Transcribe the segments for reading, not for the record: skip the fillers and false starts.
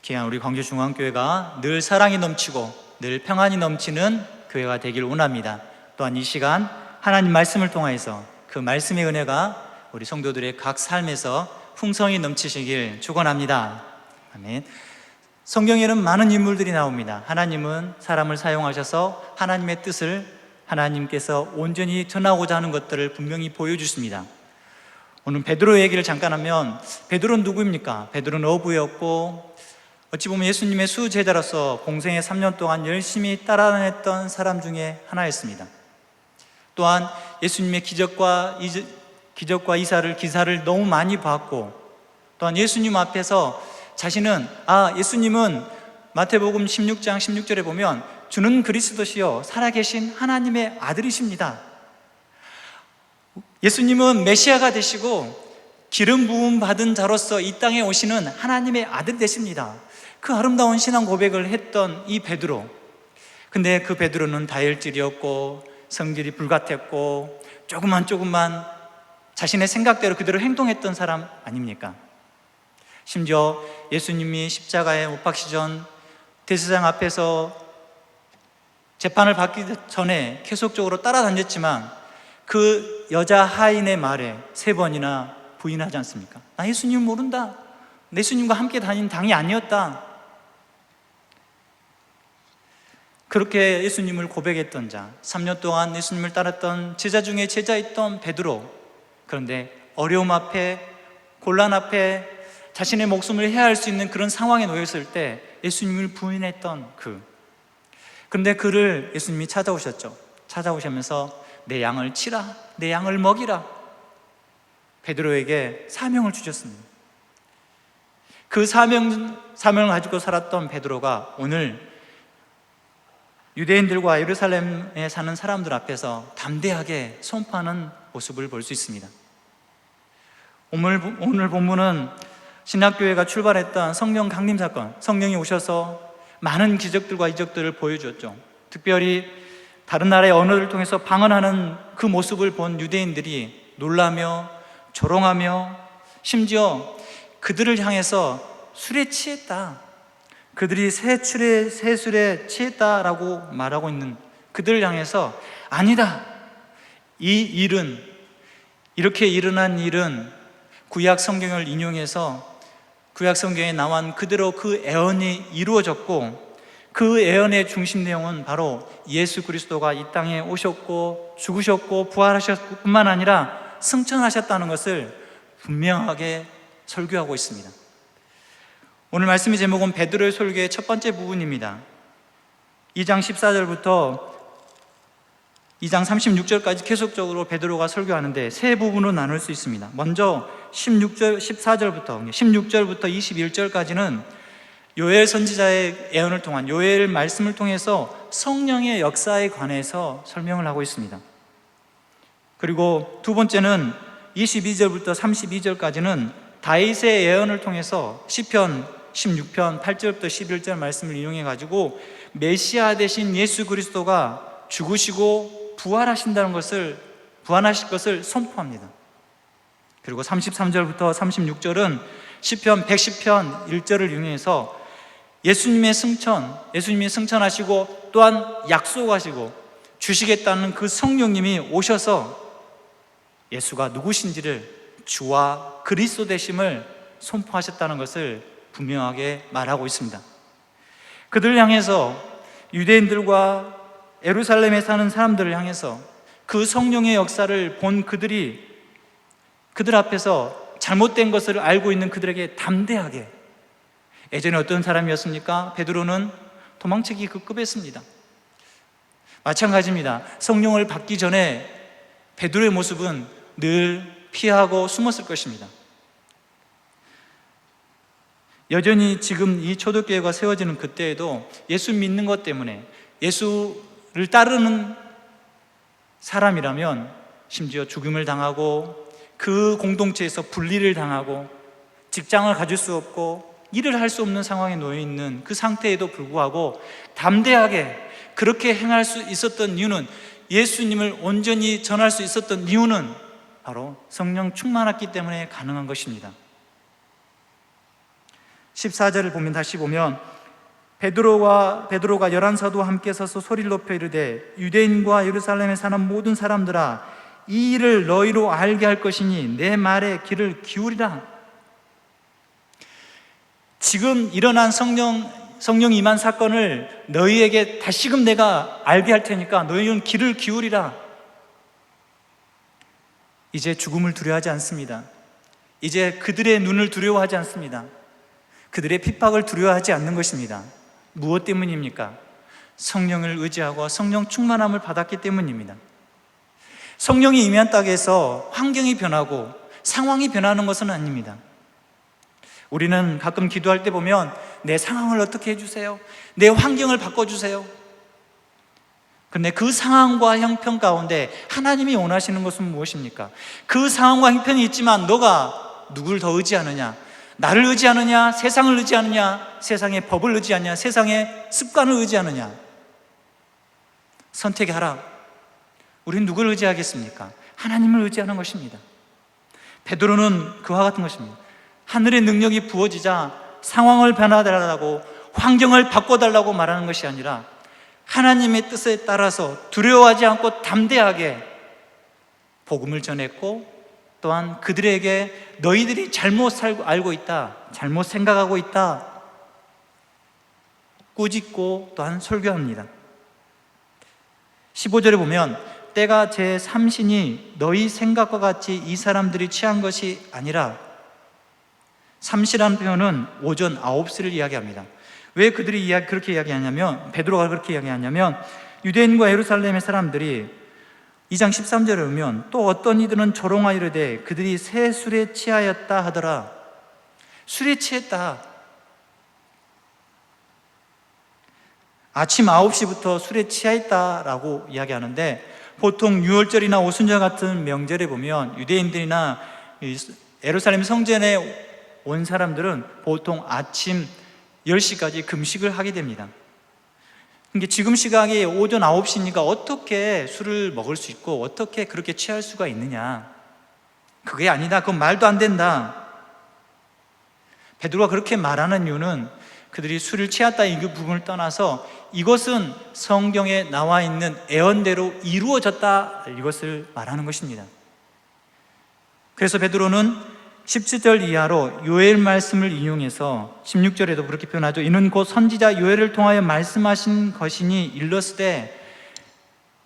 귀한 우리 광주중앙교회가 늘 사랑이 넘치고 늘 평안이 넘치는 교회가 되길 원합니다. 또한 이 시간 하나님 말씀을 통하여서 그 말씀의 은혜가 우리 성도들의 각 삶에서 풍성히 넘치시길 축원합니다. 아멘. 성경에는 많은 인물들이 나옵니다. 하나님은 사람을 사용하셔서 하나님의 뜻을 하나님께서 온전히 전하고자 하는 것들을 분명히 보여주십니다. 오늘 베드로 얘기를 잠깐 하면, 베드로는 누구입니까? 베드로는 어부였고 어찌 보면 예수님의 수제자로서 공생의 3년 동안 열심히 따라다녔던 사람 중에 하나였습니다. 또한 예수님의 기적과 기사를 너무 많이 봤고, 또한 예수님 앞에서 자신은 예수님은 마태복음 16장 16절에 보면 주는 그리스도시요 살아계신 하나님의 아들이십니다. 예수님은 메시아가 되시고 기름 부음 받은 자로서 이 땅에 오시는 하나님의 아들 되십니다. 그 아름다운 신앙 고백을 했던 이 베드로, 근데 그 베드로는 다혈질이었고 성질이 불같았고 조금만 자신의 생각대로 그대로 행동했던 사람 아닙니까? 심지어 예수님이 십자가에 못 박히기 전 대제사장 앞에서 재판을 받기 전에 계속적으로 따라다녔지만 그 여자 하인의 말에 3번이나 부인하지 않습니까? 나 예수님 모른다. 예수님과 함께 다닌 당이 아니었다. 그렇게 예수님을 고백했던 자, 3년 동안 예수님을 따랐던 제자 중에 제자였던 베드로, 그런데 어려움 앞에, 곤란 앞에 자신의 목숨을 해야 할 수 있는 그런 상황에 놓였을 때 예수님을 부인했던 그런데 그를 예수님이 찾아오셨죠. 찾아오시면서 내 양을 치라, 내 양을 먹이라, 베드로에게 사명을 주셨습니다. 그 사명을 가지고 살았던 베드로가 오늘 유대인들과 예루살렘에 사는 사람들 앞에서 담대하게 선포하는 모습을 볼 수 있습니다. 오늘 본문은 신약교회가 출발했던 성령 강림 사건, 성령이 오셔서 많은 기적들과 이적들을 보여주었죠. 특별히 다른 나라의 언어를 통해서 방언하는 그 모습을 본 유대인들이 놀라며 조롱하며 심지어 그들을 향해서 술에 취했다, 그들이 새 술에 취했다라고 말하고 있는 그들을 향해서 아니다, 이 일은, 이렇게 일어난 일은 구약 성경을 인용해서 구약 성경에 나온 그대로 그 예언이 이루어졌고, 그 예언의 중심 내용은 바로 예수 그리스도가 이 땅에 오셨고 죽으셨고 부활하셨을 뿐만 아니라 승천하셨다는 것을 분명하게 설교하고 있습니다. 오늘 말씀의 제목은 베드로의 설교의 첫 번째 부분입니다. 2장 14절부터 2장 36절까지 계속적으로 베드로가 설교하는데 세 부분으로 나눌 수 있습니다. 먼저 16절부터 21절까지는 요엘 선지자의 예언을 통한, 요엘 말씀을 통해서 성령의 역사에 관해서 설명을 하고 있습니다. 그리고 두 번째는 22절부터 32절까지는 다윗의 예언을 통해서 시편 16편 8절부터 11절 말씀을 인용해 가지고 메시아 되신 예수 그리스도가 죽으시고 부활하실 것을 선포합니다. 그리고 33절부터 36절은 시편 110편 1절을 인용해서 예수님이 승천하시고 또한 약속하시고 주시겠다는 그 성령님이 오셔서 예수가 누구신지를, 주와 그리스도 되심을 선포하셨다는 것을 분명하게 말하고 있습니다. 그들을 향해서, 유대인들과 예루살렘에 사는 사람들을 향해서 그 성령의 역사를 본 그들 앞에서 잘못된 것을 알고 있는 그들에게 담대하게, 예전에 어떤 사람이었습니까? 베드로는 도망치기 급급했습니다. 마찬가지입니다. 성령을 받기 전에 베드로의 모습은 늘 피하고 숨었을 것입니다. 여전히 지금 이 초대교회가 세워지는 그때에도 예수 믿는 것 때문에, 예수를 따르는 사람이라면 심지어 죽임을 당하고 그 공동체에서 분리를 당하고 직장을 가질 수 없고 일을 할 수 없는 상황에 놓여 있는 그 상태에도 불구하고 담대하게 그렇게 행할 수 있었던 이유는, 예수님을 온전히 전할 수 있었던 이유는 바로 성령 충만했기 때문에 가능한 것입니다. 14절을 보면 다시 보면 베드로가 11사도와 함께 서서 소리를 높여 이르되 유대인과 예루살렘에 사는 모든 사람들아 이 일을 너희로 알게 할 것이니 내 말에 귀를 기울이라. 지금 일어난 성령 임한 사건을 너희에게 다시금 내가 알게 할 테니까 너희는 귀를 기울이라. 이제 죽음을 두려워하지 않습니다. 이제 그들의 눈을 두려워하지 않습니다. 그들의 핍박을 두려워하지 않는 것입니다. 무엇 때문입니까? 성령을 의지하고 성령 충만함을 받았기 때문입니다. 성령이 임한 땅에서 환경이 변하고 상황이 변하는 것은 아닙니다. 우리는 가끔 기도할 때 보면 내 상황을 어떻게 해주세요? 내 환경을 바꿔주세요. 그런데 그 상황과 형편 가운데 하나님이 원하시는 것은 무엇입니까? 그 상황과 형편이 있지만 너가 누구를 더 의지하느냐? 나를 의지하느냐? 세상을 의지하느냐? 세상의 법을 의지하느냐? 세상의 습관을 의지하느냐? 선택하라. 우리는 누구를 의지하겠습니까? 하나님을 의지하는 것입니다. 베드로는 그와 같은 것입니다. 하늘의 능력이 부어지자 상황을 변화달라고 환경을 바꿔달라고 말하는 것이 아니라 하나님의 뜻에 따라서 두려워하지 않고 담대하게 복음을 전했고 또한 그들에게 너희들이 잘못 알고 있다, 잘못 생각하고 있다 꾸짖고 또한 설교합니다. 15절에 보면 때가 제3신이 너희 생각과 같이 이 사람들이 취한 것이 아니라 3시라는 표현은 오전 9시를 이야기합니다. 왜 그들이 그렇게 이야기하냐면 베드로가 그렇게 이야기하냐면 유대인과 예루살렘의 사람들이 2장 13절에 보면 또 어떤 이들은 조롱하여 이르되 그들이 새 술에 취하였다 하더라. 술에 취했다. 아침 9시부터 술에 취하였다라고 이야기하는데 보통 유월절이나 오순절 같은 명절에 보면 유대인들이나 예루살렘 성전에 온 사람들은 보통 아침 10시까지 금식을 하게 됩니다. 그러니까 지금 시각이 오전 9시니까 어떻게 술을 먹을 수 있고 어떻게 그렇게 취할 수가 있느냐? 그게 아니다. 그건 말도 안 된다. 베드로가 그렇게 말하는 이유는 그들이 술을 취했다 이 부분을 떠나서 이것은 성경에 나와 있는 예언대로 이루어졌다 이것을 말하는 것입니다. 그래서 베드로는 17절 이하로 요엘 말씀을 인용해서 16절에도 그렇게 표현하죠. 이는 곧 선지자 요엘을 통하여 말씀하신 것이니 일렀으되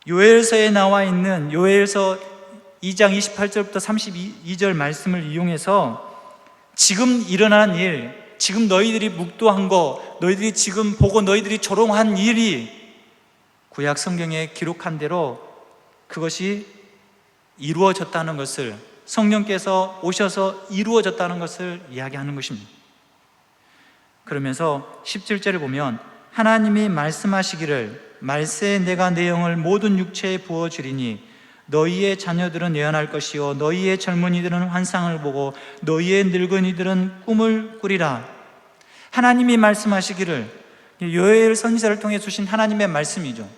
요엘서에 나와 있는 요엘서 2장 28절부터 32절 말씀을 이용해서 지금 일어난 일, 지금 너희들이 묵도한 거, 너희들이 지금 보고 너희들이 조롱한 일이 구약 성경에 기록한 대로 그것이 이루어졌다는 것을 성령께서 오셔서 이루어졌다는 것을 이야기하는 것입니다. 그러면서 17절을 보면 하나님이 말씀하시기를 말세에 내가 내 영을 모든 육체에 부어주리니 너희의 자녀들은 예언할 것이요 너희의 젊은이들은 환상을 보고 너희의 늙은이들은 꿈을 꾸리라. 하나님이 말씀하시기를 요엘 선지자를 통해 주신 하나님의 말씀이죠.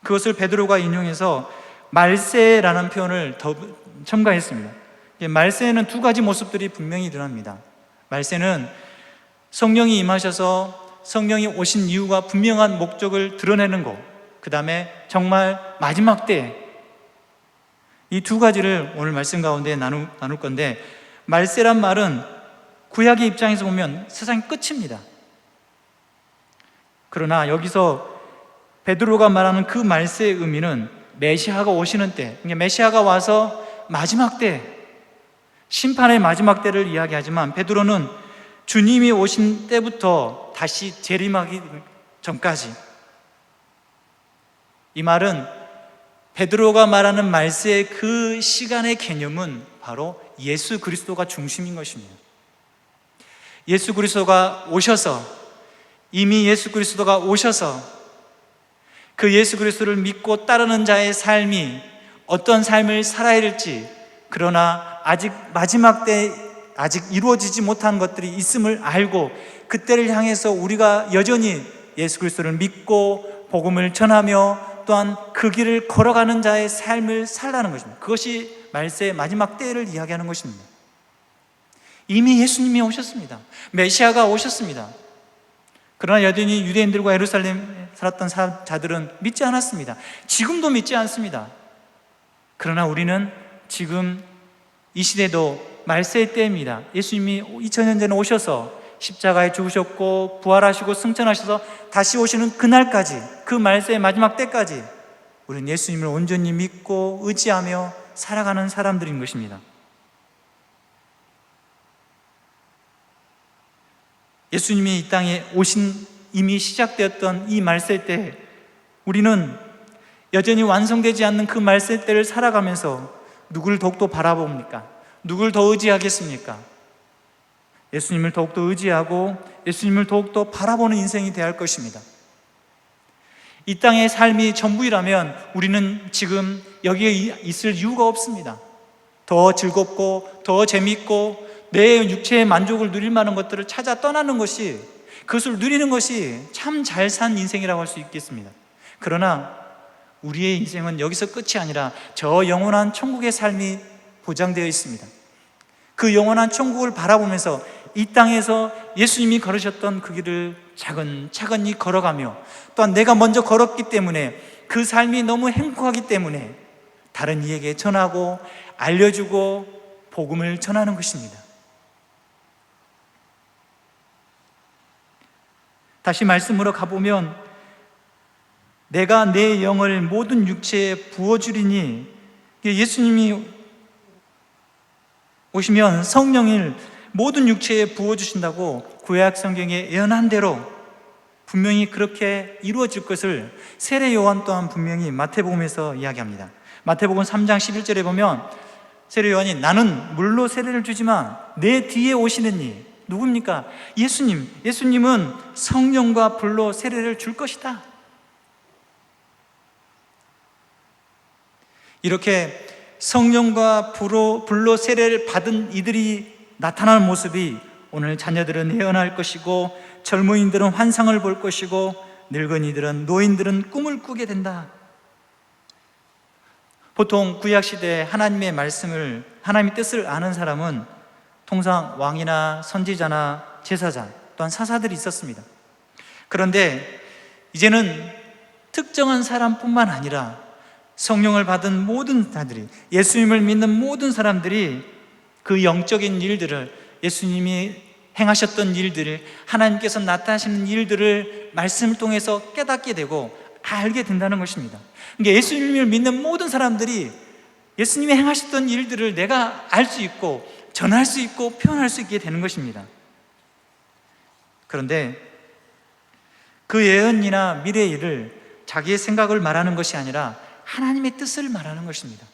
그것을 베드로가 인용해서 말세라는 표현을 더 첨가했습니다. 말세에는 두 가지 모습들이 분명히 드러납니다. 말세는 성령이 임하셔서 성령이 오신 이유가 분명한 목적을 드러내는 것, 그 다음에 정말 마지막 때 이 두 가지를 오늘 말씀 가운데 나눌 건데 말세란 말은 구약의 입장에서 보면 세상의 끝입니다. 그러나 여기서 베드로가 말하는 그 말세의 의미는 메시아가 오시는 때, 메시아가 와서 마지막 때, 심판의 마지막 때를 이야기하지만 베드로는 주님이 오신 때부터 다시 재림하기 전까지, 이 말은 베드로가 말하는 말세의 그 시간의 개념은 바로 예수 그리스도가 중심인 것입니다. 예수 그리스도가 오셔서, 이미 예수 그리스도가 오셔서 그 예수 그리스도를 믿고 따르는 자의 삶이 어떤 삶을 살아야 될지, 그러나 아직 마지막 때 아직 이루어지지 못한 것들이 있음을 알고 그때를 향해서 우리가 여전히 예수 그리스도를 믿고 복음을 전하며 또한 그 길을 걸어가는 자의 삶을 살라는 것입니다. 그것이 말세의 마지막 때를 이야기하는 것입니다. 이미 예수님이 오셨습니다. 메시아가 오셨습니다. 그러나 여전히 유대인들과 예루살렘에 살았던 자들은 믿지 않았습니다. 지금도 믿지 않습니다. 그러나 우리는 지금 이 시대도 말세의 때입니다. 예수님이 2000년 전에 오셔서 십자가에 죽으셨고 부활하시고 승천하셔서 다시 오시는 그날까지, 그 말세의 마지막 때까지 우리는 예수님을 온전히 믿고 의지하며 살아가는 사람들인 것입니다. 예수님이 이 땅에 오신 이미 시작되었던 이 말세 때 우리는 여전히 완성되지 않는 그 말세 때를 살아가면서 누구를 더욱더 바라봅니까? 누구를 더 의지하겠습니까? 예수님을 더욱더 의지하고 예수님을 더욱더 바라보는 인생이 되어야 할 것입니다. 이 땅의 삶이 전부이라면 우리는 지금 여기에 있을 이유가 없습니다. 더 즐겁고 더 재밌고 내 육체의 만족을 누릴 만한 것들을 찾아 떠나는 것이, 그것을 누리는 것이 참 잘 산 인생이라고 할 수 있겠습니다. 그러나 우리의 인생은 여기서 끝이 아니라 저 영원한 천국의 삶이 보장되어 있습니다. 그 영원한 천국을 바라보면서 이 땅에서 예수님이 걸으셨던 그 길을 차근차근히 걸어가며, 또한 내가 먼저 걸었기 때문에 그 삶이 너무 행복하기 때문에 다른 이에게 전하고 알려주고 복음을 전하는 것입니다. 다시 말씀으로 가보면 내가 내 영을 모든 육체에 부어주리니, 예수님이 오시면 성령을 모든 육체에 부어주신다고 구약 성경에 예언한 대로 분명히 그렇게 이루어질 것을 세례 요한 또한 분명히 마태복음에서 이야기합니다. 마태복음 3장 11절에 보면 세례 요한이 나는 물로 세례를 주지만 내 뒤에 오시는 이 누굽니까? 예수님은 성령과 불로 세례를 줄 것이다. 이렇게 성령과 불로 세례를 받은 이들이 나타나는 모습이 오늘 자녀들은 예언할 것이고, 젊은이들은 환상을 볼 것이고, 늙은이들은, 노인들은 꿈을 꾸게 된다. 보통 구약시대에 하나님의 말씀을, 하나님의 뜻을 아는 사람은 통상 왕이나 선지자나 제사장 또한 사사들이 있었습니다. 그런데 이제는 특정한 사람뿐만 아니라 성령을 받은 모든 자들이, 예수님을 믿는 모든 사람들이 그 영적인 일들을, 예수님이 행하셨던 일들을, 하나님께서 나타나시는 일들을 말씀을 통해서 깨닫게 되고 알게 된다는 것입니다. 그러니까 예수님을 믿는 모든 사람들이 예수님이 행하셨던 일들을 내가 알 수 있고 전할 수 있고 표현할 수 있게 되는 것입니다. 그런데 그 예언이나 미래의 일을 자기의 생각을 말하는 것이 아니라 하나님의 뜻을 말하는 것입니다.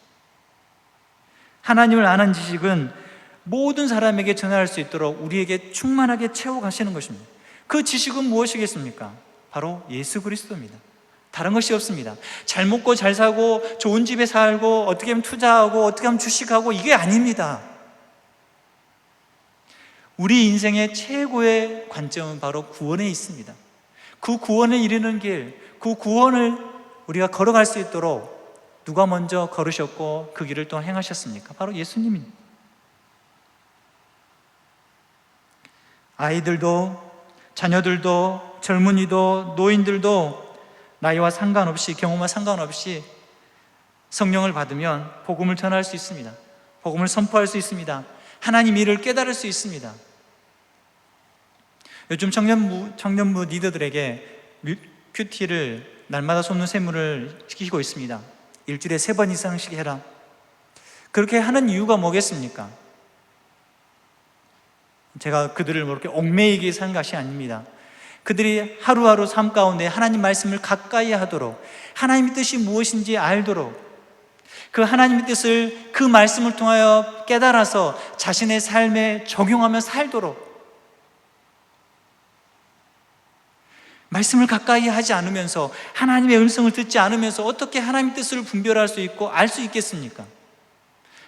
하나님을 아는 지식은 모든 사람에게 전할 수 있도록 우리에게 충만하게 채워가시는 것입니다. 그 지식은 무엇이겠습니까? 바로 예수 그리스도입니다. 다른 것이 없습니다. 잘 먹고 잘 사고 좋은 집에 살고 어떻게 하면 투자하고 어떻게 하면 주식하고, 이게 아닙니다. 우리 인생의 최고의 관점은 바로 구원에 있습니다. 그 구원에 이르는 길, 그 구원을 우리가 걸어갈 수 있도록 누가 먼저 걸으셨고 그 길을 또 행하셨습니까? 바로 예수님입니다. 아이들도, 자녀들도, 젊은이도, 노인들도 나이와 상관없이, 경험과 상관없이 성령을 받으면 복음을 전할 수 있습니다. 복음을 선포할 수 있습니다. 하나님 일을 깨달을 수 있습니다. 요즘 청년부 리더들에게 큐티를, 날마다 쏟는 샘물을 시키고 있습니다. 일주일에 3번 이상씩 해라. 그렇게 하는 이유가 뭐겠습니까? 제가 그들을 이렇게 얽매이기 위해서 한 것이 아닙니다. 그들이 하루하루 삶 가운데 하나님 말씀을 가까이 하도록, 하나님의 뜻이 무엇인지 알도록, 그 하나님의 뜻을 그 말씀을 통하여 깨달아서 자신의 삶에 적용하며 살도록, 말씀을 가까이 하지 않으면서, 하나님의 음성을 듣지 않으면서 어떻게 하나님의 뜻을 분별할 수 있고 알 수 있겠습니까?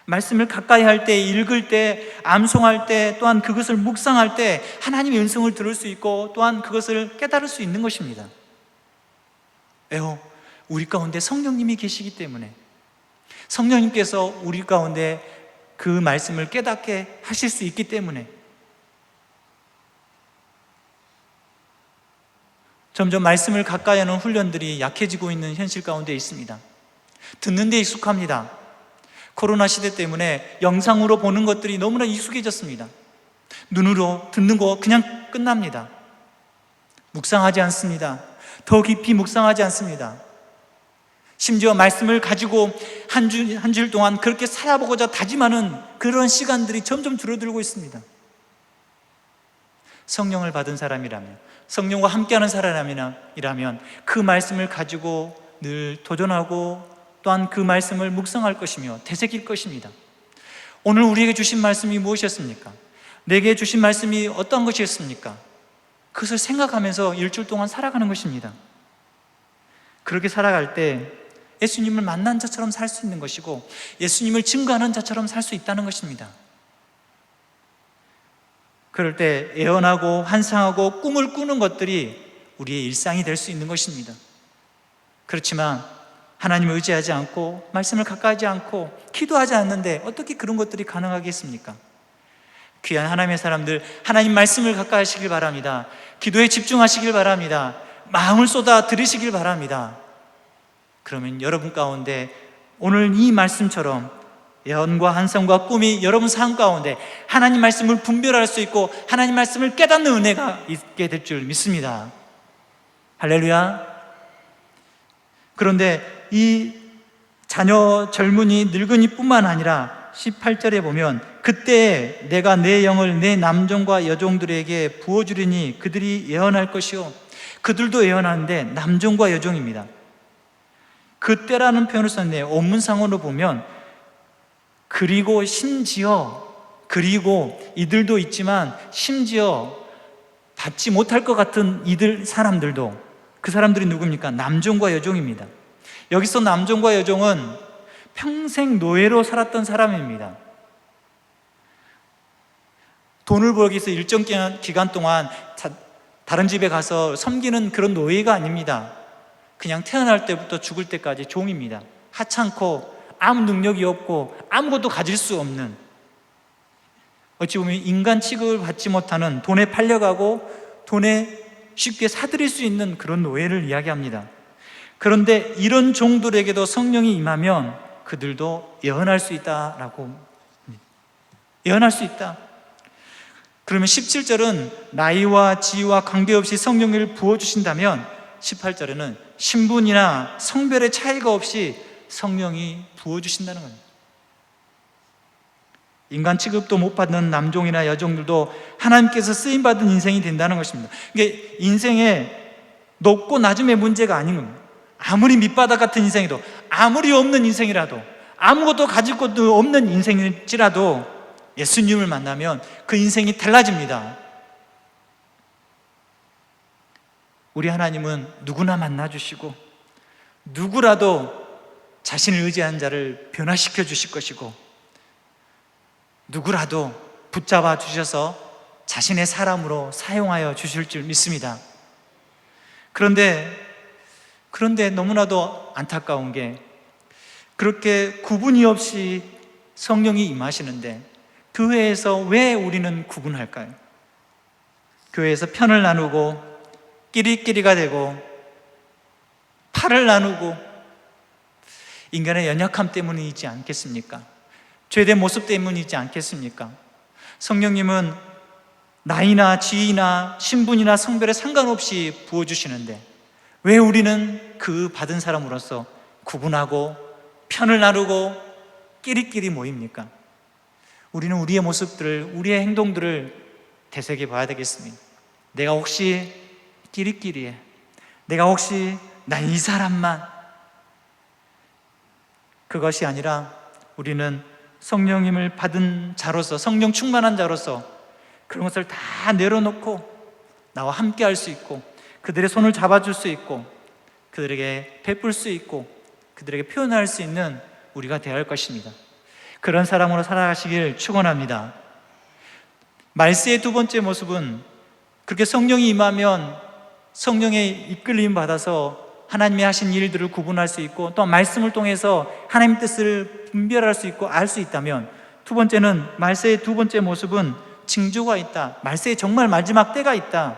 말씀을 가까이 할 때, 읽을 때, 암송할 때, 또한 그것을 묵상할 때 하나님의 음성을 들을 수 있고 또한 그것을 깨달을 수 있는 것입니다. 왜요? 우리 가운데 성령님이 계시기 때문에, 성령님께서 우리 가운데 그 말씀을 깨닫게 하실 수 있기 때문에 점점 말씀을 가까이 하는 훈련들이 약해지고 있는 현실 가운데 있습니다. 듣는 데 익숙합니다. 코로나 시대 때문에 영상으로 보는 것들이 너무나 익숙해졌습니다. 눈으로 듣는 거 그냥 끝납니다. 묵상하지 않습니다. 더 깊이 묵상하지 않습니다. 심지어 말씀을 가지고 한 주일 동안 그렇게 살아보고자 다짐하는 그런 시간들이 점점 줄어들고 있습니다. 성령을 받은 사람이라면, 성령과 함께하는 사람이라면 그 말씀을 가지고 늘 도전하고 또한 그 말씀을 묵상할 것이며 되새길 것입니다. 오늘 우리에게 주신 말씀이 무엇이었습니까? 내게 주신 말씀이 어떤 것이었습니까? 그것을 생각하면서 일주일 동안 살아가는 것입니다. 그렇게 살아갈 때 예수님을 만난 자처럼 살 수 있는 것이고 예수님을 증거하는 자처럼 살 수 있다는 것입니다. 그럴 때 예언하고 환상하고 꿈을 꾸는 것들이 우리의 일상이 될 수 있는 것입니다. 그렇지만 하나님을 의지하지 않고 말씀을 가까이 하지 않고 기도하지 않는데 어떻게 그런 것들이 가능하겠습니까? 귀한 하나님의 사람들, 하나님 말씀을 가까이 하시길 바랍니다. 기도에 집중하시길 바랍니다. 마음을 쏟아 들으시길 바랍니다. 그러면 여러분 가운데 오늘 이 말씀처럼 예언과 환상과 꿈이 여러분 삶 가운데 하나님 말씀을 분별할 수 있고 하나님 말씀을 깨닫는 은혜가 있게 될 줄 믿습니다. 할렐루야. 그런데 이 자녀, 젊은이, 늙은이 뿐만 아니라 18절에 보면 그때 내가 내 영을 내 남종과 여종들에게 부어주리니 그들이 예언할 것이요. 그들도 예언하는데 남종과 여종입니다. 그때라는 표현을 썼네요. 원문상으로 보면 그리고 심지어, 그리고 이들도 있지만 심지어 받지 못할 것 같은 이들 사람들도, 그 사람들이 누굽니까? 남종과 여종입니다. 여기서 남종과 여종은 평생 노예로 살았던 사람입니다. 돈을 벌기 위해서 일정 기간 동안 다른 집에 가서 섬기는 그런 노예가 아닙니다. 그냥 태어날 때부터 죽을 때까지 종입니다. 하찮고 아무 능력이 없고 아무것도 가질 수 없는, 어찌 보면 인간 취급을 받지 못하는, 돈에 팔려가고 돈에 쉽게 사들일 수 있는 그런 노예를 이야기합니다. 그런데 이런 종들에게도 성령이 임하면 그들도 예언할 수 있다라고, 예언할 수 있다. 그러면 17절은 나이와 지위와 관계없이 성령을 부어주신다면 18절에는 신분이나 성별의 차이가 없이 성령이 부어주신다는 겁니다. 인간 취급도 못 받는 남종이나 여종들도 하나님께서 쓰임받은 인생이 된다는 것입니다. 이게 인생의 높고 낮음의 문제가 아닌 겁니다. 아무리 밑바닥 같은 인생이도, 아무리 없는 인생이라도, 아무것도 가질 것도 없는 인생일지라도 예수님을 만나면 그 인생이 달라집니다. 우리 하나님은 누구나 만나주시고 누구라도 자신을 의지한 자를 변화시켜 주실 것이고 누구라도 붙잡아 주셔서 자신의 사람으로 사용하여 주실 줄 믿습니다. 그런데 너무나도 안타까운 게 그렇게 구분이 없이 성령이 임하시는데 교회에서 왜 우리는 구분할까요? 교회에서 편을 나누고 끼리끼리가 되고 팔을 나누고 인간의 연약함 때문이지 않겠습니까? 죄된 모습 때문이지 않겠습니까? 성령님은 나이나 지위나 신분이나 성별에 상관없이 부어주시는데 왜 우리는 그 받은 사람으로서 구분하고 편을 나누고 끼리끼리 모입니까? 우리는 우리의 모습들을, 우리의 행동들을 되새겨 봐야 되겠습니다. 내가 혹시 끼리끼리해? 내가 혹시 난 이 사람만? 그것이 아니라 우리는 성령님을 받은 자로서, 성령 충만한 자로서 그런 것을 다 내려놓고 나와 함께 할 수 있고 그들의 손을 잡아줄 수 있고 그들에게 베풀 수 있고 그들에게 표현할 수 있는 우리가 되어야 할 것입니다. 그런 사람으로 살아가시길 축원합니다. 말세의 두 번째 모습은 그렇게 성령이 임하면 성령의 이끌림 받아서 하나님이 하신 일들을 구분할 수 있고 또 말씀을 통해서 하나님 뜻을 분별할 수 있고 알 수 있다면, 두 번째는 말세의 두 번째 모습은 징조가 있다. 말세에 정말 마지막 때가 있다.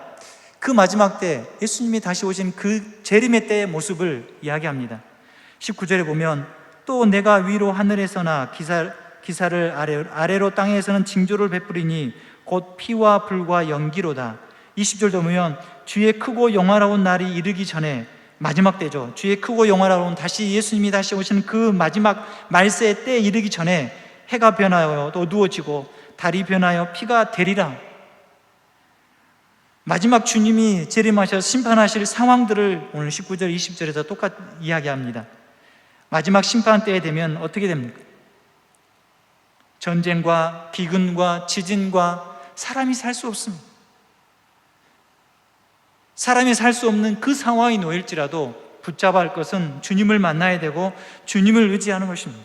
그 마지막 때 예수님이 다시 오신 그 재림의 때의 모습을 이야기합니다. 19절에 보면 또 내가 위로 하늘에서나 기사를 아래로 땅에서는 징조를 베푸리니 곧 피와 불과 연기로다. 20절도 보면 주의 크고 영화로운 날이 이르기 전에, 마지막 때죠. 주의 크고 영화로운, 다시 예수님이 다시 오시는 그 마지막 말세의 때에 이르기 전에 해가 변하여 또 어두워지고 달이 변하여 피가 되리라. 마지막 주님이 재림하셔서 심판하실 상황들을 오늘 19절, 20절에서 똑같이 이야기합니다. 마지막 심판 때에 되면 어떻게 됩니까? 전쟁과 기근과 지진과 사람이 살 수 없습니다. 사람이 살 수 없는 그 상황이 놓일지라도 붙잡아 할 것은 주님을 만나야 되고 주님을 의지하는 것입니다.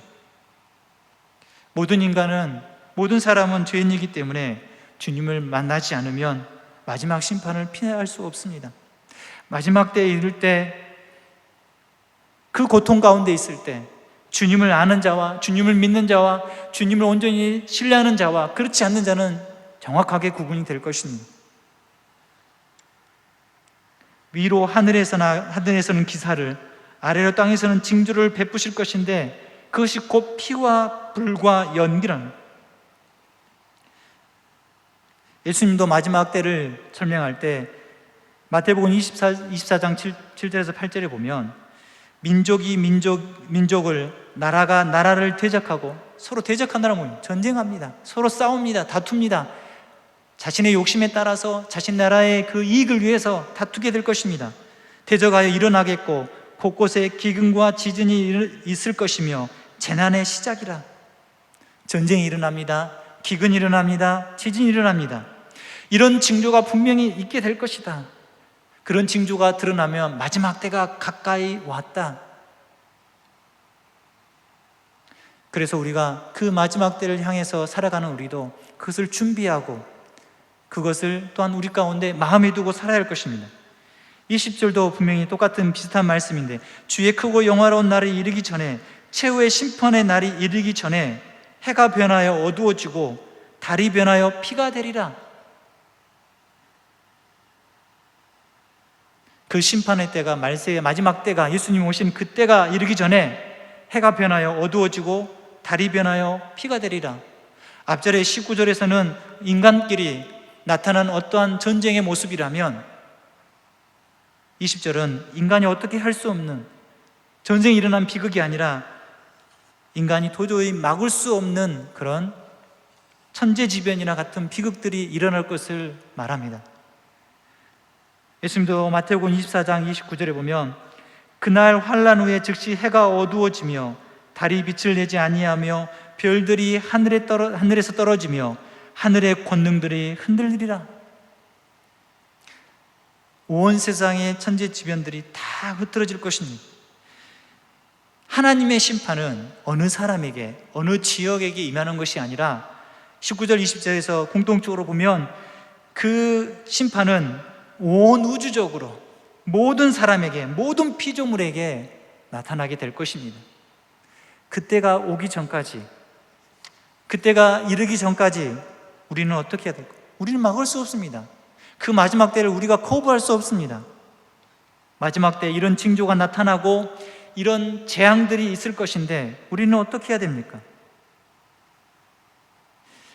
모든 사람은 죄인이기 때문에 주님을 만나지 않으면 마지막 심판을 피할 수 없습니다. 마지막 때에 이를 때, 그 고통 가운데 있을 때 주님을 아는 자와 주님을 믿는 자와 주님을 온전히 신뢰하는 자와 그렇지 않는 자는 정확하게 구분이 될 것입니다. 위로 하늘에서는 기사를, 아래로 땅에서는 징조를 베푸실 것인데 그것이 곧 피와 불과 연기라는, 예수님도 마지막 때를 설명할 때 마태복음 24장 7절에서 8절에 보면 민족이 민족을, 나라가 나라를 대적하고, 서로 대적한다는 거예요. 전쟁합니다. 서로 싸웁니다. 다툽니다. 자신의 욕심에 따라서 자신 나라의 그 이익을 위해서 다투게 될 것입니다. 대적하여 일어나겠고 곳곳에 기근과 지진이 있을 것이며 재난의 시작이라. 전쟁이 일어납니다. 기근이 일어납니다. 지진이 일어납니다. 이런 징조가 분명히 있게 될 것이다. 그런 징조가 드러나면 마지막 때가 가까이 왔다. 그래서 우리가 그 마지막 때를 향해서 살아가는 우리도 그것을 준비하고 그것을 또한 우리 가운데 마음에 두고 살아야 할 것입니다. 20절도 분명히 똑같은 비슷한 말씀인데 주의 크고 영화로운 날이 이르기 전에, 최후의 심판의 날이 이르기 전에 해가 변하여 어두워지고 달이 변하여 피가 되리라. 그 심판의 때가, 말세의 마지막 때가, 예수님 오신 그 때가 이르기 전에 해가 변하여 어두워지고 달이 변하여 피가 되리라. 앞절의 19절에서는 인간끼리 나타난 어떠한 전쟁의 모습이라면 20절은 인간이 어떻게 할 수 없는, 전쟁이 일어난 비극이 아니라 인간이 도저히 막을 수 없는 그런 천재지변이나 같은 비극들이 일어날 것을 말합니다. 예수님도 마태복음 24장 29절에 보면 그날 환난 후에 즉시 해가 어두워지며 달이 빛을 내지 아니하며 별들이 하늘에서 떨어지며 하늘의 권능들이 흔들리리라. 온 세상의 천재지변들이 다 흐트러질 것입니다. 하나님의 심판은 어느 사람에게, 어느 지역에게 임하는 것이 아니라 19절 20절에서 공통적으로 보면 그 심판은 온 우주적으로 모든 사람에게, 모든 피조물에게 나타나게 될 것입니다. 그때가 오기 전까지, 그때가 이르기 전까지 우리는 어떻게 해야 될까? 우리는 막을 수 없습니다. 그 마지막 때를 우리가 커버할 수 없습니다. 마지막 때 이런 징조가 나타나고 이런 재앙들이 있을 것인데 우리는 어떻게 해야 됩니까?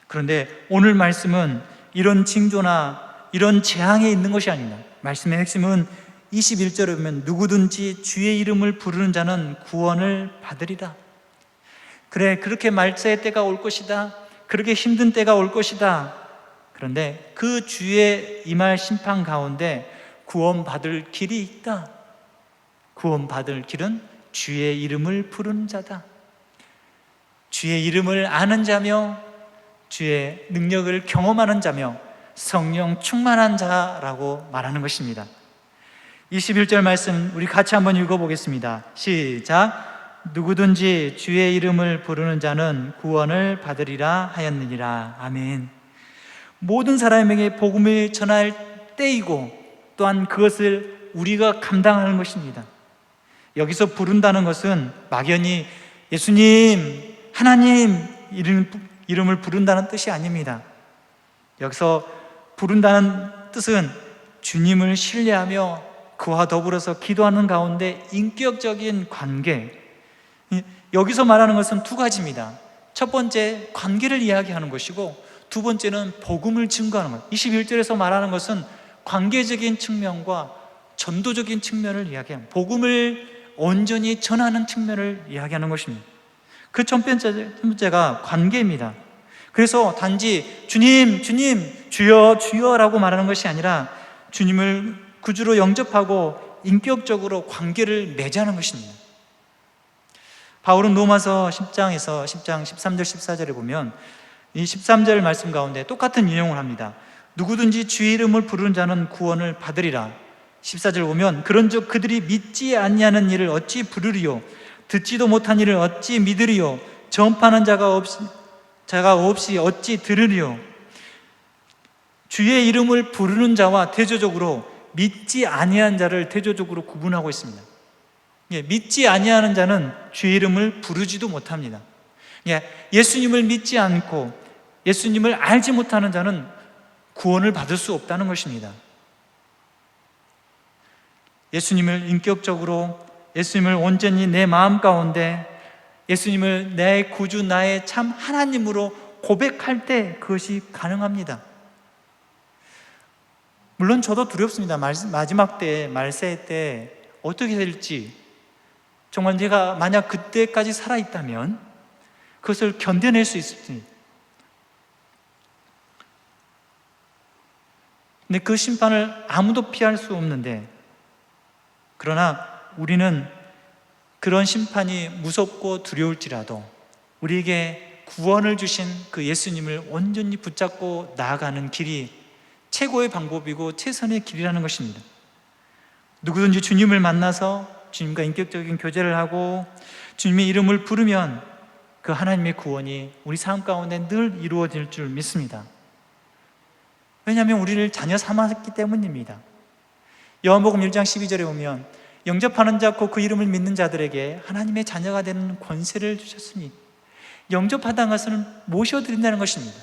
그런데 오늘 말씀은 이런 징조나 이런 재앙에 있는 것이 아닙니다. 말씀의 핵심은 21절에 보면 누구든지 주의 이름을 부르는 자는 구원을 받으리라. 그래, 그렇게 말세의 때가 올 것이다. 그렇게 힘든 때가 올 것이다. 그런데 그 주의 임할 심판 가운데 구원받을 길이 있다. 구원받을 길은 주의 이름을 부르는 자다. 주의 이름을 아는 자며 주의 능력을 경험하는 자며 성령 충만한 자라고 말하는 것입니다. 21절 말씀 우리 같이 한번 읽어보겠습니다. 시작. 누구든지 주의 이름을 부르는 자는 구원을 받으리라 하였느니라. 아멘. 모든 사람에게 복음을 전할 때이고 또한 그것을 우리가 감당하는 것입니다. 여기서 부른다는 것은 막연히 예수님, 하나님 이름을 부른다는 뜻이 아닙니다. 여기서 부른다는 뜻은 주님을 신뢰하며 그와 더불어서 기도하는 가운데 인격적인 관계, 여기서 말하는 것은 두 가지입니다. 첫 번째, 관계를 이야기하는 것이고, 두 번째는 복음을 증거하는 것. 21절에서 말하는 것은 관계적인 측면과 전도적인 측면을 이야기합니다. 복음을 온전히 전하는 측면을 이야기하는 것입니다. 그 첫 번째가 관계입니다. 그래서 단지 주님, 주님, 주여, 주여라고 말하는 것이 아니라 주님을 구주로 영접하고 인격적으로 관계를 맺자는 것입니다. 바울은 로마서 10장에서 10장 13절 14절에 보면 이 13절 말씀 가운데 똑같은 인용을 합니다. 누구든지 주의 이름을 부르는 자는 구원을 받으리라. 14절 보면 그런즉 그들이 믿지 아니하는 일을 어찌 부르리요, 듣지도 못한 일을 어찌 믿으리요, 전파하는 자가 없이 어찌 들으리요. 주의 이름을 부르는 자와 대조적으로 믿지 아니한 자를 대조적으로 구분하고 있습니다. 믿지 아니하는 자는 주의 이름을 부르지도 못합니다. 예수님을 믿지 않고 예수님을 알지 못하는 자는 구원을 받을 수 없다는 것입니다. 예수님을 인격적으로, 예수님을 온전히 내 마음 가운데, 예수님을 내 구주, 나의 참 하나님으로 고백할 때 그것이 가능합니다. 물론 저도 두렵습니다. 마지막 때, 말세 때 어떻게 될지, 정말 내가 만약 그때까지 살아있다면 그것을 견뎌낼 수 있을지. 근데 그 심판을 아무도 피할 수 없는데, 그러나 우리는 그런 심판이 무섭고 두려울지라도 우리에게 구원을 주신 그 예수님을 온전히 붙잡고 나아가는 길이 최고의 방법이고 최선의 길이라는 것입니다. 누구든지 주님을 만나서 주님과 인격적인 교제를 하고 주님의 이름을 부르면 그 하나님의 구원이 우리 삶 가운데 늘 이루어질 줄 믿습니다. 왜냐하면 우리를 자녀 삼았기 때문입니다. 요한복음 1장 12절에 보면 영접하는 자 곧 그 이름을 믿는 자들에게 하나님의 자녀가 되는 권세를 주셨으니, 영접하다는 것은 모셔드린다는 것입니다.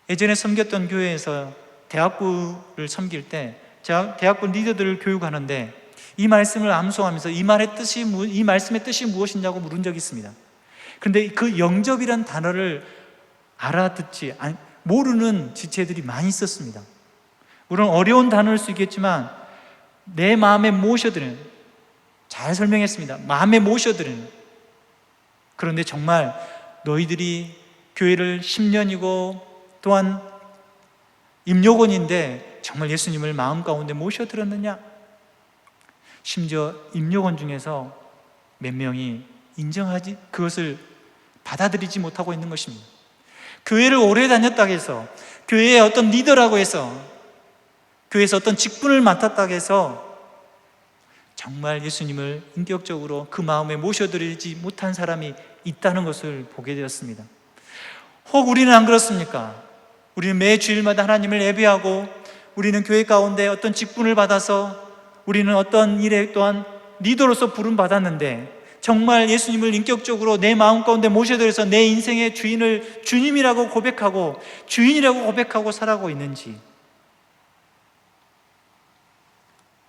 예전에 섬겼던 교회에서 대학부를 섬길 때 제가 대학부 리더들을 교육하는데 이 말씀을 암송하면서 이 말씀의 뜻이 무엇이냐고 물은 적이 있습니다. 그런데 그 영접이란 단어를 모르는 지체들이 많이 있었습니다. 물론 어려운 단어일 수 있겠지만 내 마음에 모셔드리는, 잘 설명했습니다. 마음에 모셔드리는. 그런데 정말 너희들이 교회를 10년이고 또한 임요건인데 정말 예수님을 마음 가운데 모셔드렸느냐? 심지어 임요건 중에서 몇 명이 그것을 받아들이지 못하고 있는 것입니다. 교회를 오래 다녔다고 해서, 교회의 어떤 리더라고 해서, 교회에서 어떤 직분을 맡았다고 해서 정말 예수님을 인격적으로 그 마음에 모셔드리지 못한 사람이 있다는 것을 보게 되었습니다. 혹 우리는 안 그렇습니까? 우리는 매 주일마다 하나님을 예배하고 우리는 교회 가운데 어떤 직분을 받아서 우리는 어떤 일에 또한 리더로서 부름받았는데 정말 예수님을 인격적으로 내 마음 가운데 모셔드려서 내 인생의 주인을 주님이라고 고백하고 주인이라고 고백하고 살아가고 있는지,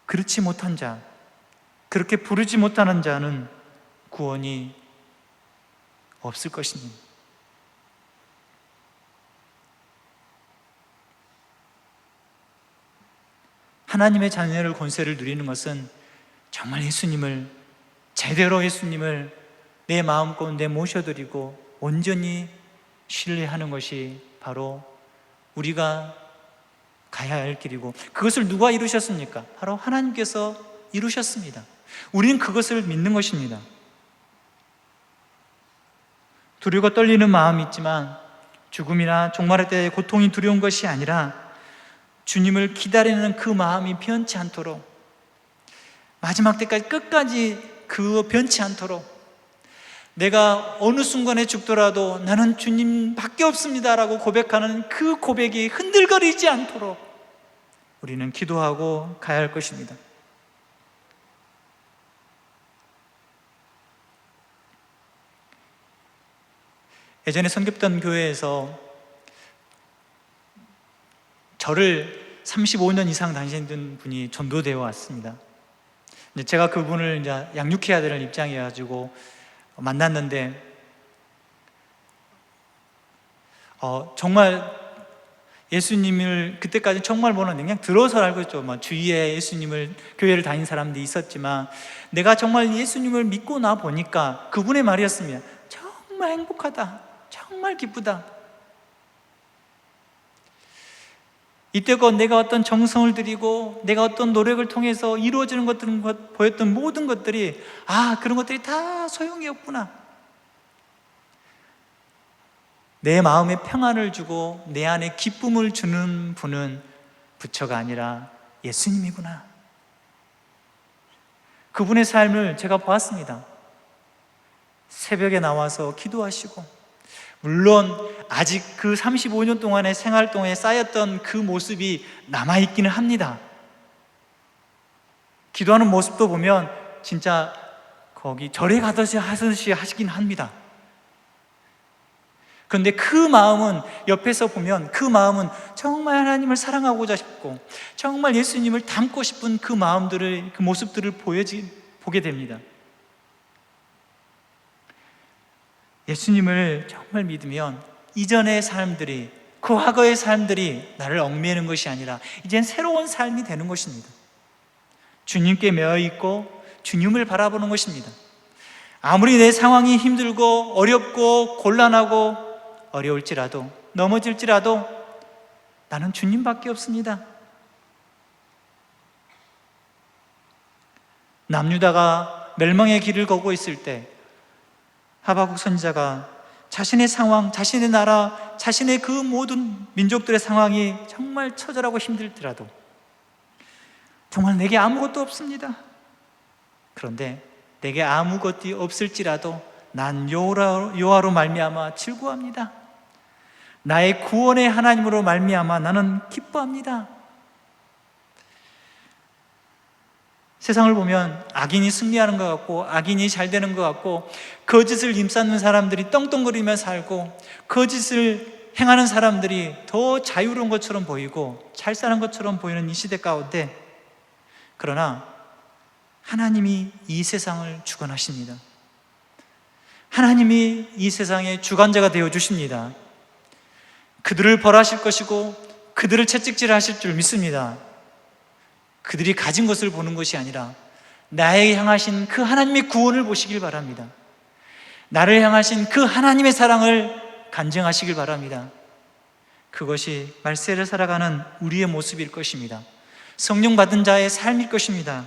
그렇지 못한 자, 그렇게 부르지 못하는 자는 구원이 없을 것입니다. 하나님의 자녀를 권세를 누리는 것은 정말 제대로 예수님을 내 마음 가운데 모셔드리고 온전히 신뢰하는 것이 바로 우리가 가야 할 길이고, 그것을 누가 이루셨습니까? 바로 하나님께서 이루셨습니다. 우리는 그것을 믿는 것입니다. 두려워 떨리는 마음이 있지만 죽음이나 종말의 때의 고통이 두려운 것이 아니라 주님을 기다리는 그 마음이 변치 않도록, 마지막 때까지 끝까지 그 변치 않도록, 내가 어느 순간에 죽더라도 나는 주님밖에 없습니다라고 고백하는 그 고백이 흔들거리지 않도록 우리는 기도하고 가야 할 것입니다. 예전에 섬겼던 교회에서 저를 35년 이상 다니시는 분이 전도되어 왔습니다. 이제 제가 그분을 이제 양육해야 되는 입장이어가지고 만났는데, 정말 예수님을 그때까지 정말 모르는데 그냥 들어서 알고 있죠. 주위에 예수님을 교회를 다닌 사람들이 있었지만, 내가 정말 예수님을 믿고 나 보니까 그분의 말이었습니다. 정말 행복하다, 정말 기쁘다. 이때껏 내가 어떤 정성을 들이고 내가 어떤 노력을 통해서 이루어지는 것들은 보였던 모든 것들이, 그런 것들이 다 소용이 없구나. 내 마음에 평안을 주고 내 안에 기쁨을 주는 분은 부처가 아니라 예수님이구나. 그분의 삶을 제가 보았습니다. 새벽에 나와서 기도하시고, 물론 아직 그 35년 동안의 생활 동안에 쌓였던 그 모습이 남아있기는 합니다. 기도하는 모습도 보면 진짜 거기 절에 가듯이 하시긴 합니다. 그런데 그 마음은, 옆에서 보면 그 마음은 정말 하나님을 사랑하고자 싶고 정말 예수님을 닮고 싶은 그 마음들을, 그 모습들을 보게 됩니다. 예수님을 정말 믿으면 이전의 삶들이, 그 과거의 삶들이 나를 얽매이는 것이 아니라 이젠 새로운 삶이 되는 것입니다. 주님께 매어있고 주님을 바라보는 것입니다. 아무리 내 상황이 힘들고 어렵고 곤란하고 어려울지라도, 넘어질지라도 나는 주님밖에 없습니다. 남유다가 멸망의 길을 걷고 있을 때 하박국 선지자가 자신의 상황, 자신의 나라, 자신의 그 모든 민족들의 상황이 정말 처절하고 힘들더라도, 정말 내게 아무것도 없습니다. 그런데 내게 아무것도 없을지라도 난 여호와로 말미암아 즐거워합니다. 나의 구원의 하나님으로 말미암아 나는 기뻐합니다. 세상을 보면 악인이 승리하는 것 같고 악인이 잘 되는 것 같고 거짓을 임쌓는 사람들이 떵떵거리며 살고 거짓을 행하는 사람들이 더 자유로운 것처럼 보이고 잘 사는 것처럼 보이는 이 시대 가운데, 그러나 하나님이 이 세상을 주관하십니다. 하나님이 이 세상의 주관자가 되어 주십니다. 그들을 벌하실 것이고 그들을 채찍질하실 줄 믿습니다. 그들이 가진 것을 보는 것이 아니라 나에게 향하신 그 하나님의 구원을 보시길 바랍니다. 나를 향하신 그 하나님의 사랑을 간증하시길 바랍니다. 그것이 말세를 살아가는 우리의 모습일 것입니다. 성령 받은 자의 삶일 것입니다.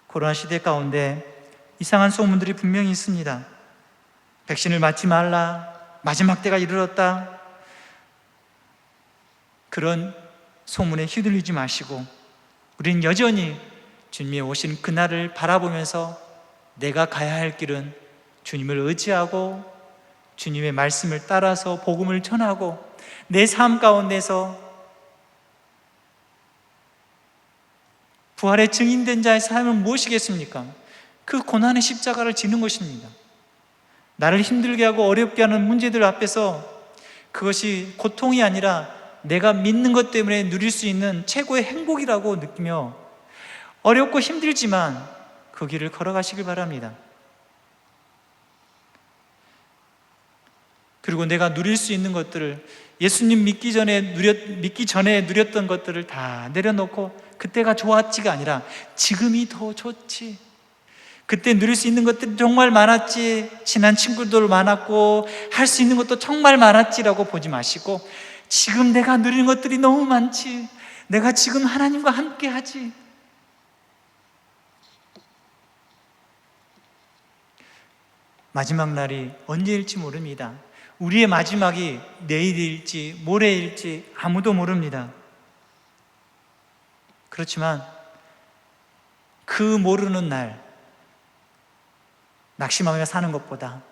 코로나 시대 가운데 이상한 소문들이 분명히 있습니다. 백신을 맞지 말라, 마지막 때가 이르렀다, 그런 소문에 휘둘리지 마시고 우리는 여전히 주님이 오신 그날을 바라보면서 내가 가야 할 길은 주님을 의지하고 주님의 말씀을 따라서 복음을 전하고 내 삶 가운데서 부활의 증인된 자의 삶은 무엇이겠습니까? 그 고난의 십자가를 지는 것입니다. 나를 힘들게 하고 어렵게 하는 문제들 앞에서 그것이 고통이 아니라 내가 믿는 것 때문에 누릴 수 있는 최고의 행복이라고 느끼며 어렵고 힘들지만 그 길을 걸어가시길 바랍니다. 그리고 내가 누릴 수 있는 것들을, 예수님 믿기 전에 누렸던 것들을 다 내려놓고 그때가 좋았지가 아니라 지금이 더 좋지, 그때 누릴 수 있는 것들이 정말 많았지, 친한 친구들 많았고 할 수 있는 것도 정말 많았지라고 보지 마시고 지금 내가 누리는 것들이 너무 많지, 내가 지금 하나님과 함께 하지, 마지막 날이 언제일지 모릅니다. 우리의 마지막이 내일일지 모레일지 아무도 모릅니다. 그렇지만 그 모르는 날 낙심하며 사는 것보다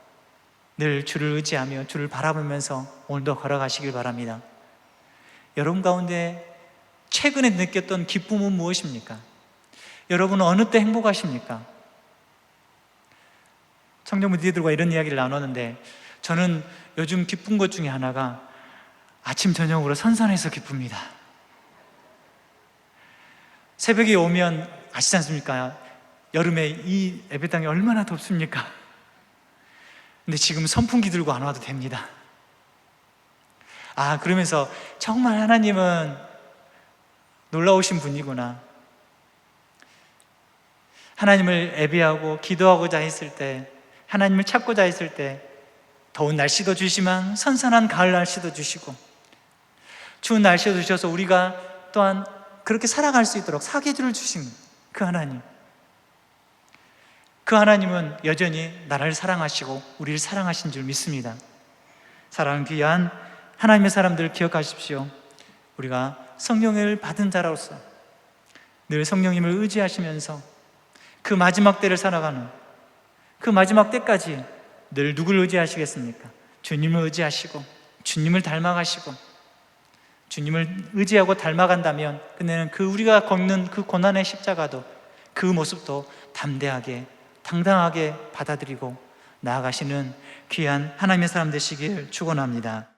늘 주를 의지하며 주를 바라보면서 오늘도 걸어가시길 바랍니다. 여러분 가운데 최근에 느꼈던 기쁨은 무엇입니까? 여러분은 어느 때 행복하십니까? 청년부들과 이런 이야기를 나눴는데, 저는 요즘 기쁜 것 중에 하나가 아침 저녁으로 선선해서 기쁩니다. 새벽에 오면 아시지 않습니까? 여름에 이 예배당이 얼마나 덥습니까? 근데 지금 선풍기 들고 안 와도 됩니다. 그러면서 정말 하나님은 놀라우신 분이구나. 하나님을 예배하고 기도하고자 했을 때, 하나님을 찾고자 했을 때 더운 날씨도 주시지만 선선한 가을 날씨도 주시고 추운 날씨도 주셔서 우리가 또한 그렇게 살아갈 수 있도록 사계절을 주신 그 하나님, 그 하나님은 여전히 나를 사랑하시고 우리를 사랑하신 줄 믿습니다. 사랑하는 귀한 하나님의 사람들 기억하십시오. 우리가 성령을 받은 자로서 늘 성령님을 의지하시면서 그 마지막 때를 살아가는, 그 마지막 때까지 늘 누구를 의지하시겠습니까? 주님을 의지하시고 주님을 닮아가시고, 주님을 의지하고 닮아간다면 그때는 그 우리가 걷는 그 고난의 십자가도, 그 모습도 담대하게 당당하게 받아들이고 나아가시는 귀한 하나님의 사람 되시길 축원합니다.